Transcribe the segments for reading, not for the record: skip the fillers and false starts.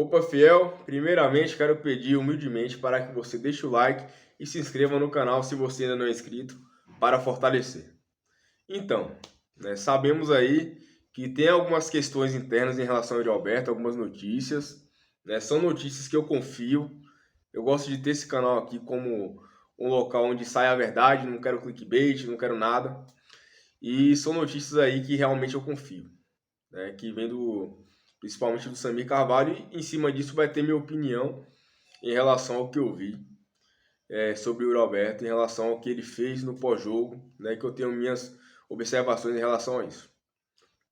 Opa, fiel! Primeiramente, quero pedir humildemente para que você deixe o like e se inscreva no canal se você ainda não é inscrito, para fortalecer. Então, sabemos aí que tem algumas questões internas em relação ao Yuri Alberto, algumas notícias, são notícias que eu confio. Eu gosto de ter esse canal aqui como um local onde sai a verdade, não quero clickbait, não quero nada. E são notícias aí que realmente eu confio, que vem principalmente do Samir Carvalho, e em cima disso vai ter minha opinião em relação ao que eu vi sobre o Yuri Alberto, em relação ao que ele fez no pós-jogo, que eu tenho minhas observações em relação a isso.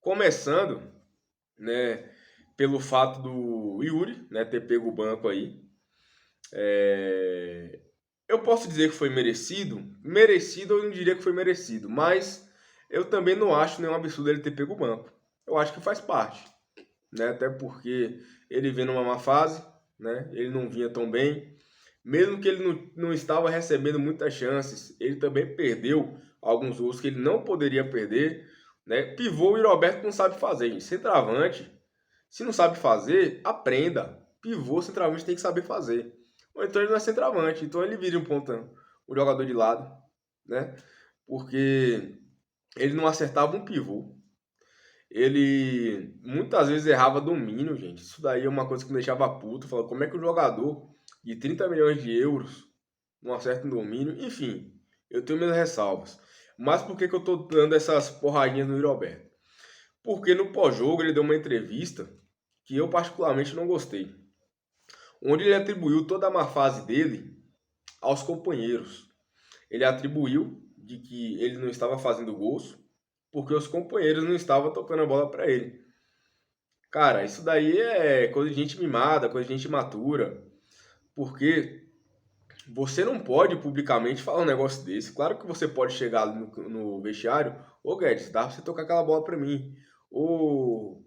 Começando, né, pelo fato do Yuri, ter pego o banco aí. Eu posso dizer que foi merecido? Merecido eu não diria que foi merecido, mas eu também não acho nenhum absurdo ele ter pego o banco. Eu acho que faz parte, até porque ele vem numa má fase, ele não vinha tão bem. Mesmo que ele não estava recebendo muitas chances, ele também perdeu alguns gols que ele não poderia perder. Pivô, o Yuri Alberto não sabe fazer, gente. Centroavante, se não sabe fazer, aprenda. Pivô, centroavante tem que saber fazer. Ou então ele não é centroavante, então ele vira um jogador de lado, né? Porque ele não acertava um pivô. Ele muitas vezes errava domínio, gente. Isso daí é uma coisa que me deixava puto. Falando, como é que o jogador de 30 milhões de euros não acerta um domínio? Enfim, eu tenho minhas ressalvas. Mas por que eu tô dando essas porradinhas no Yuri Alberto? Porque no pós-jogo ele deu uma entrevista que eu particularmente não gostei. Onde ele atribuiu toda a má fase dele aos companheiros. Ele atribuiu de que ele não estava fazendo gols porque os companheiros não estavam tocando a bola para ele. Cara, isso daí é coisa de gente mimada, coisa de gente imatura. Porque você não pode publicamente falar um negócio desse. Claro que você pode chegar ali no vestiário, ô Guedes, dá pra você tocar aquela bola pra mim. Ô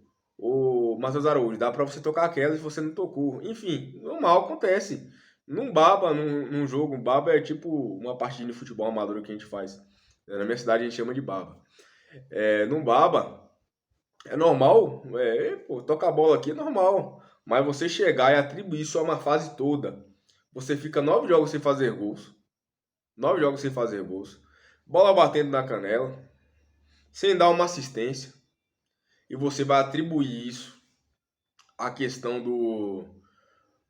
Matheus Araújo, dá pra você tocar aquela se você não tocou. Enfim, normal acontece. Não baba num jogo. Baba é tipo uma partida de futebol amador que a gente faz. Na minha cidade a gente chama de baba. Não baba. É normal, pô, tocar a bola aqui é normal. Mas você chegar e atribuir isso a uma fase toda. Você fica 9 jogos sem fazer gols. 9 jogos sem fazer gols. Bola batendo na canela. Sem dar uma assistência. E você vai atribuir isso à questão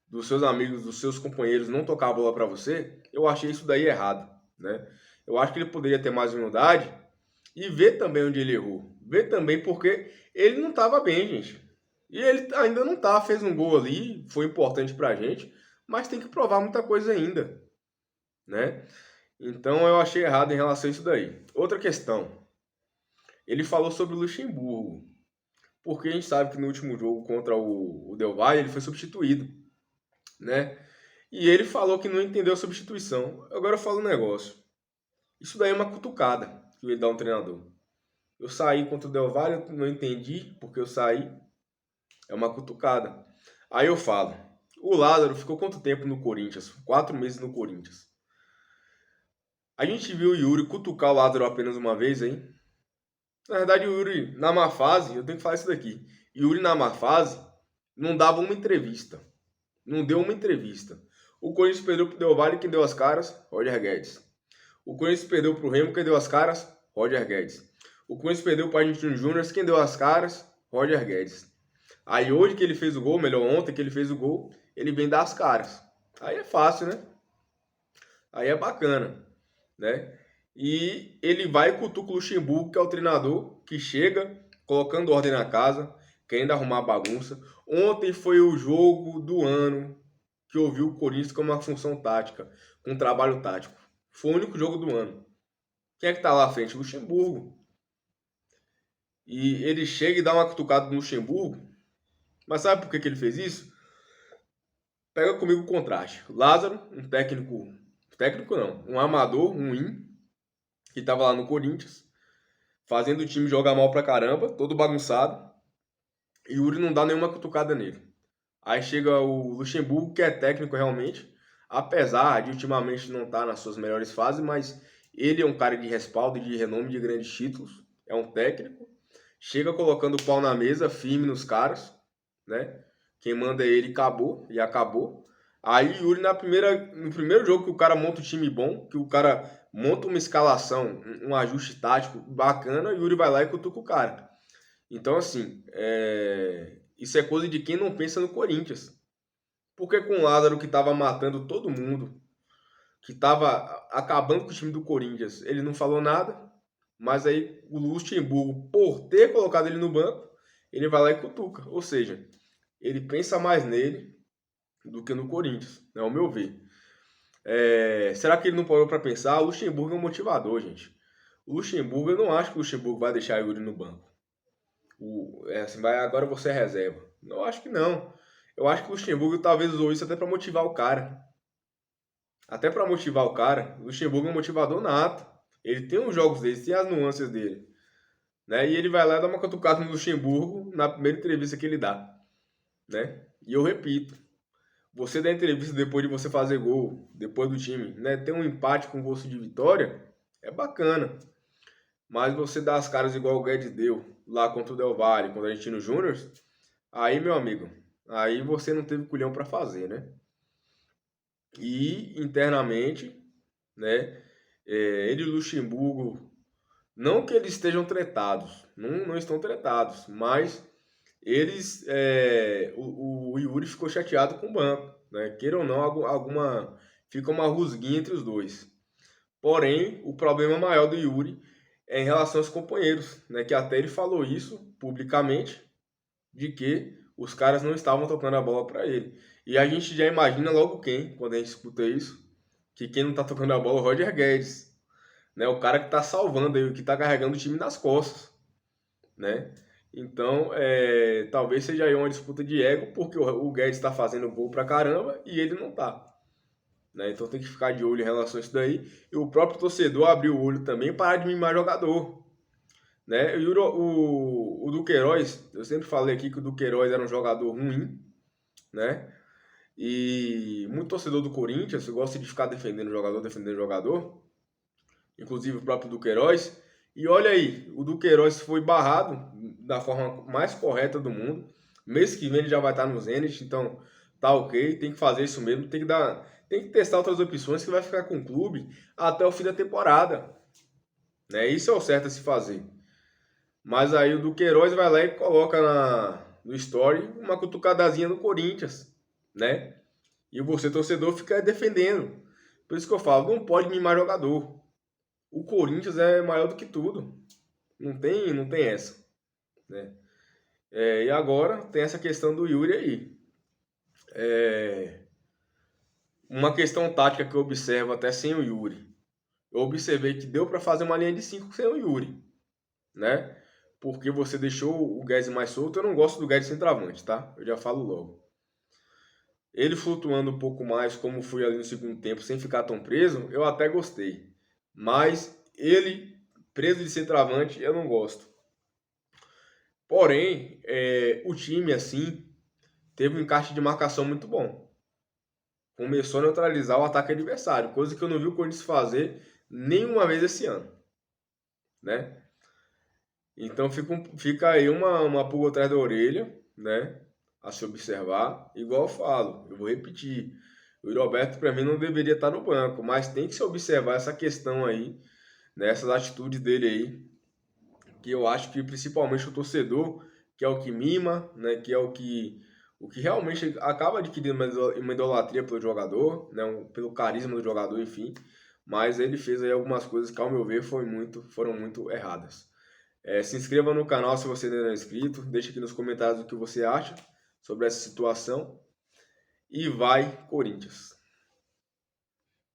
dos seus amigos, dos seus companheiros não tocar a bola para você. Eu achei isso daí errado, né? Eu acho que ele poderia ter mais humildade e ver também onde ele errou. Ver também porque ele não estava bem, gente. E ele ainda não tá, fez um gol ali, foi importante pra gente, mas tem que provar muita coisa ainda, né? Então eu achei errado em relação a isso daí. Outra questão, ele falou sobre o Luxemburgo, porque a gente sabe que no último jogo contra o Del Valle ele foi substituído, né? E ele falou que não entendeu a substituição. Agora eu falo um negócio. Isso daí é uma cutucada que ele dá um treinador. Eu saí contra o Del Valle, eu não entendi porque eu saí. É uma cutucada. Aí eu falo, o Lázaro ficou quanto tempo no Corinthians? 4 meses no Corinthians. A gente viu o Yuri cutucar o Lázaro apenas uma vez, hein? Na verdade, o Yuri, na má fase, eu tenho que falar isso daqui. Yuri, na má fase, não dava uma entrevista. Não deu uma entrevista. O Corinthians perdeu pro Del Valle, quem deu as caras? Roger Guedes. O Corinthians perdeu pro Remo, quem deu as caras? Roger Guedes. O Corinthians perdeu pro Argentino Júnior, quem deu as caras? Roger Guedes. Aí hoje que ele fez o gol, melhor ontem que ele fez o gol, ele vem dar as caras. Aí é fácil, né? Aí é bacana, né? E ele vai e cutuca o Luxemburgo, que é o treinador que chega colocando ordem na casa, querendo arrumar bagunça. Ontem foi o jogo do ano que eu vi o Corinthians com uma função tática, com um trabalho tático. Foi o único jogo do ano. Quem é que tá lá à frente? Luxemburgo. E ele chega e dá uma cutucada no Luxemburgo. Mas sabe por que ele fez isso? Pega comigo o contraste. Lázaro, um técnico. Técnico não, um amador ruim, que estava lá no Corinthians, fazendo o time jogar mal pra caramba, todo bagunçado. E o Yuri não dá nenhuma cutucada nele. Aí chega o Luxemburgo, que é técnico realmente, apesar de ultimamente não estar nas suas melhores fases, mas ele é um cara de respaldo, de renome, de grandes títulos. É um técnico. Chega colocando o pau na mesa, firme nos caras, né? quem manda é ele, acabou, e acabou. Aí Yuri no primeiro jogo que o cara monta um time bom, que o cara monta uma escalação, um ajuste tático bacana, Yuri vai lá e cutuca o cara. Então, assim, isso é coisa de quem não pensa no Corinthians. Porque com o Lázaro, que tava matando todo mundo, que tava acabando com o time do Corinthians, ele não falou nada, mas aí o Luxemburgo, por ter colocado ele no banco, ele vai lá e cutuca. Ou seja, ele pensa mais nele do que no Corinthians, né, ao meu ver. Será que ele não parou para pensar? O Luxemburgo é um motivador, gente. O Luxemburgo, eu não acho que o Luxemburgo vai deixar o Yuri no banco. Assim, agora você é reserva. Eu acho que não. Eu acho que o Luxemburgo talvez usou isso até para motivar o cara. Até para motivar o cara, o Luxemburgo é um motivador nato. Ele tem os jogos dele, tem as nuances dele. Né? E ele vai lá e dá uma cutucada no Luxemburgo na primeira entrevista que ele dá. Né? E eu repito, você dá entrevista depois de você fazer gol, depois do time, né? Ter um empate com gosto de vitória, é bacana. Mas você dá as caras igual o Guedes deu lá contra o Del Valle, contra o Argentino Júnior, aí, meu amigo, aí você não teve culhão para fazer, né? E internamente, né? Ele e o Luxemburgo, não que eles estejam tretados, não estão tretados, mas eles, o Yuri ficou chateado com o banco, né? Queira ou não, fica uma rusguinha entre os dois. Porém, o problema maior do Yuri é em relação aos companheiros, né? Que até ele falou isso publicamente, de que os caras não estavam tocando a bola para ele. E a gente já imagina logo quem, quando a gente escuta isso, que quem não tá tocando a bola é o Roger Guedes, né? O cara que tá salvando aí, que tá carregando o time nas costas, né? Então, talvez seja aí uma disputa de ego, porque o Guedes está fazendo gol pra caramba e ele não tá. Né? Então tem que ficar de olho em relação a isso daí. E o próprio torcedor abriu o olho também e parar de mimar jogador. Né? E o Duqueiroz, eu sempre falei aqui que o Duqueiroz era um jogador ruim, né? E muito torcedor do Corinthians gosta de ficar defendendo o jogador, inclusive o próprio Duqueiroz. E olha aí, o Duqueiroz foi barrado da forma mais correta do mundo. Mês que vem ele já vai estar no Zenit, então tá ok, tem que fazer isso mesmo, tem que testar outras opções que vai ficar com o clube até o fim da temporada. Né? Isso é o certo a se fazer. Mas aí o Duqueiroz vai lá e coloca no story uma cutucadazinha no Corinthians, né? E você, torcedor, fica defendendo. Por isso que eu falo, não pode mimar jogador. O Corinthians é maior do que tudo. Não tem essa, né? E agora tem essa questão do Yuri aí. Uma questão tática que eu observo até sem o Yuri. Eu observei que deu para fazer uma linha de 5 sem o Yuri, né? Porque você deixou o Guedes mais solto. Eu não gosto do Guedes centroavante, tá? Eu já falo logo. Ele flutuando um pouco mais, como foi ali no segundo tempo, sem ficar tão preso, eu até gostei. Mas ele, preso de centroavante, eu não gosto. Porém, o time, assim, teve um encaixe de marcação muito bom. Começou a neutralizar o ataque adversário, coisa que eu não vi o Corinthians fazer nenhuma vez esse ano, né? Então fica aí uma pulga atrás da orelha, né? A se observar. Igual eu falo, eu vou repetir. O Roberto, para mim, não deveria estar no banco, mas tem que se observar essa questão aí, né? Essas atitudes dele aí, que eu acho que principalmente o torcedor, que é o que mima, né? Que é o que realmente acaba adquirindo uma idolatria pelo jogador, né? Pelo carisma do jogador, enfim. Mas ele fez aí algumas coisas que, ao meu ver, foram muito erradas. Se inscreva no canal se você ainda não é inscrito. Deixe aqui nos comentários o que você acha sobre essa situação. E vai, Corinthians!